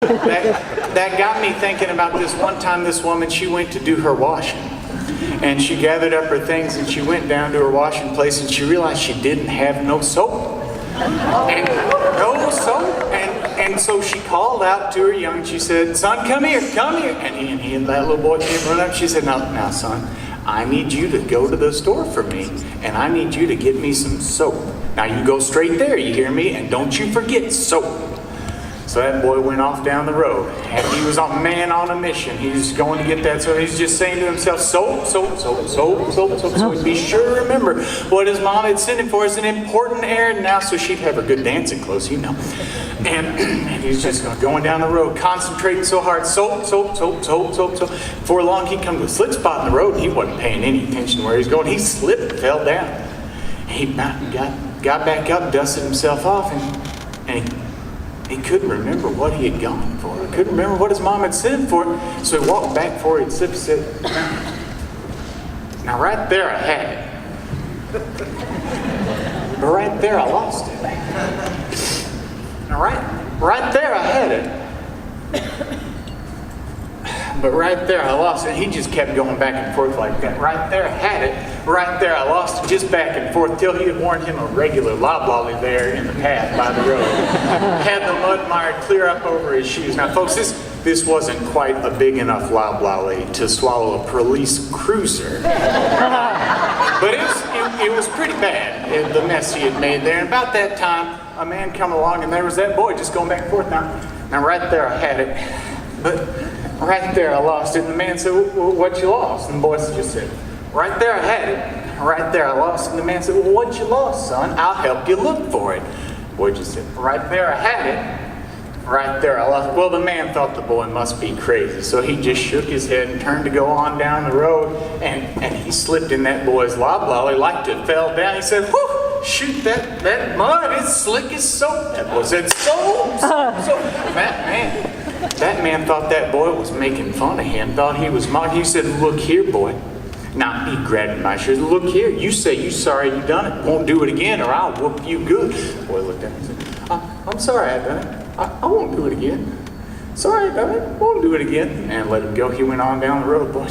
That got me thinking about this one time. This woman, she went to do her washing, and she gathered up her things and she went down to her washing place and she realized she didn't have no soap. And no soap. And so she called out to her young, she said, "Son, come here, come here." And he and that little boy came running up. She said, now son, I need you to go to the store for me, and I need you to get me some soap. Now you go straight there, you hear me? And don't you forget soap. So that boy went off down the road, and he was a man on a mission. He's going to get that, so he's just saying to himself, soap, soap, soap, soap, soap, soap. So he'd be sure to remember what his mom had sent him for as an important errand now, so she'd have her good dancing clothes, you know. And he's just going down the road, concentrating so hard, soap, soap, soap, soap, soap, soap. Before long, he'd come to a slick spot in the road, and he wasn't paying any attention to where he was going. He slipped and fell down. He got back up, dusted himself off, and he couldn't remember what he had gone for. He couldn't remember what his mom had sent him for. So he walked back for it and slipped and said, "Now right there I had it. But right there I lost it. Now right there I had it. But right there I lost it." And he just kept going back and forth like that. Right there I had it. Right there I lost it. Just back and forth till he had worn him a regular loblolly there in the path by the road. Had the mud mire clear up over his shoes. Now folks, this wasn't quite a big enough loblolly to swallow a police cruiser. But it was pretty bad, the mess he had made there. And about that time, a man come along, and there was that boy just going back and forth. Now right there I had it. But right there I lost it. And the man said, "Well, what you lost?" And the boy just said, "Right there I had it. Right there I lost it." And the man said, "Well, what you lost, son? I'll help you look for it." The boy just said, "Right there I had it. Right there I lost it." Well, the man thought the boy must be crazy, so he just shook his head and turned to go on down the road, and he slipped in that boy's loblolly like to fell down. He said, "Whew, shoot, that mud is slick as soap." That boy said, "Soap, soap, soap." That man thought that boy was making fun of him, thought he was mocking. He said, "Look here, boy." Now, he grabbed my shirt. "Look here, you say you sorry you done it. Won't do it again or I'll whoop you good." The boy looked at him and said, "I'm sorry I done it. I won't do it again. Sorry I done it. Won't do it again." And let him go. He went on down the road. The boy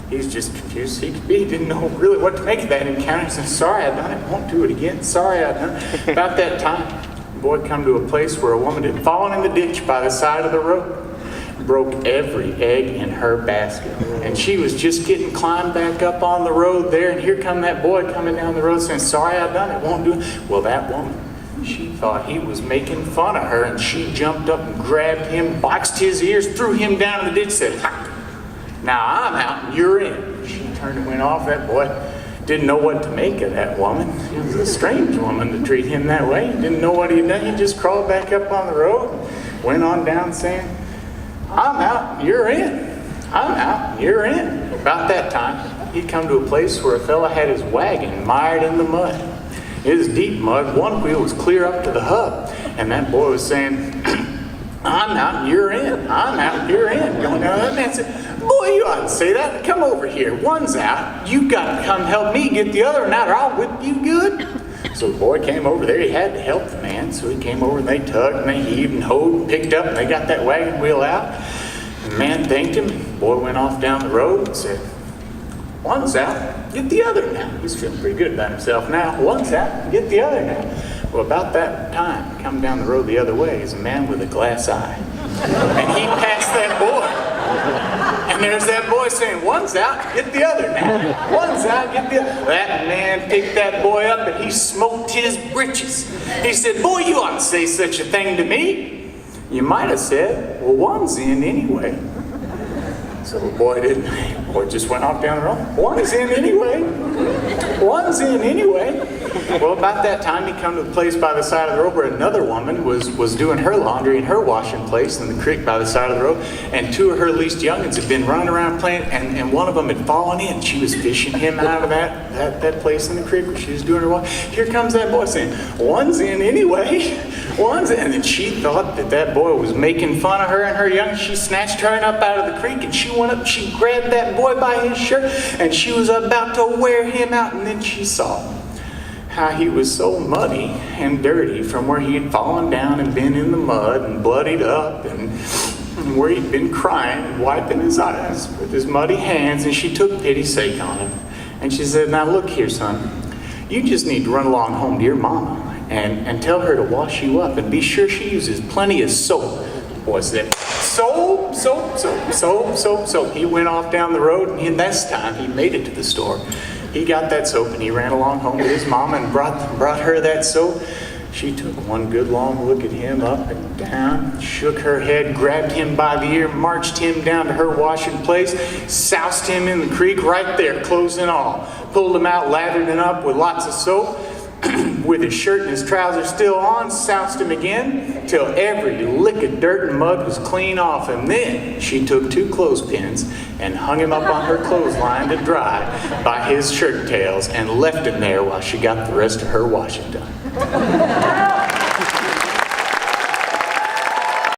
he's just confused. He didn't know really what to make of that encounter. He said, "Sorry I done it. Won't do it again. Sorry I done it." About that time, the boy come to a place where a woman had fallen in the ditch by the side of the road. Broke every egg in her basket. And she was just getting climbed back up on the road there, and here come that boy coming down the road saying, "Sorry I done it, won't do it." Well, that woman, she thought he was making fun of her, and she jumped up and grabbed him, boxed his ears, threw him down in the ditch, said, "Ha! Now I'm out and you're in." She turned and went off. That boy didn't know what to make of that woman. It was a strange woman to treat him that way. He didn't know what he had done. He just crawled back up on the road, went on down saying, "I'm out, you're in. I'm out, you're in." About that time, he'd come to a place where a fella had his wagon mired in the mud. It was deep mud. One wheel was clear up to the hub. And that boy was saying, "I'm out, you're in. I'm out, you're in." Going down. That man said, "Boy, you ought to say that. Come over here. One's out. You got to come help me get the other one out or I'll whip you good." So the boy came over there. He had to help the man. So he came over and they tugged and they heaved and hoed and picked up and they got that wagon wheel out. And the man thanked him. The boy went off down the road and said, "One's out, get the other now." He's feeling pretty good about himself now. "One's out, get the other now." Well, about that time, coming down the road the other way is a man with a glass eye. And he passed that boy. And there's that boy saying, "One's out, get the other now. One's out, get the other." That man picked that boy up and he smoked his britches. He said, "Boy, you ought to say such a thing to me. You might have said, 'Well, one's in anyway.'" So the boy didn't. The boy just went off down the road. "One is in anyway. One's in anyway." Well, about that time, he come to the place by the side of the road where another woman was doing her laundry in her washing place in the creek by the side of the road. And two of her least youngins had been running around playing, and one of them had fallen in. She was fishing him out of that place in the creek where she was doing her wash. Here comes that boy saying, "One's in anyway. One's in." And then she thought that boy was making fun of her and her young. She snatched her up out of the creek and she went up, she grabbed that boy by his shirt and she was about to wear him out, and then she saw how he was so muddy and dirty from where he had fallen down and been in the mud and bloodied up, and where he'd been crying and wiping his eyes with his muddy hands. And she took pity's sake on him. And she said, now look here, son, you just need to run along home to your mama and tell her to wash you up, and be sure she uses plenty of soap. Boy said, soap. He went off down the road, and this time he made it to the store. He got that soap and he ran along home to his mama and brought her that soap. She took one good long look at him up and down, shook her head, grabbed him by the ear, marched him down to her washing place, soused him in the creek right there, clothes and all. Pulled him out, lathered him up with lots of soap, with his shirt and his trousers still on, soused him again, till every lick of dirt and mud was clean off him. Then she took 2 clothespins and hung him up on her clothesline to dry by his shirt tails, and left him there while she got the rest of her washing done.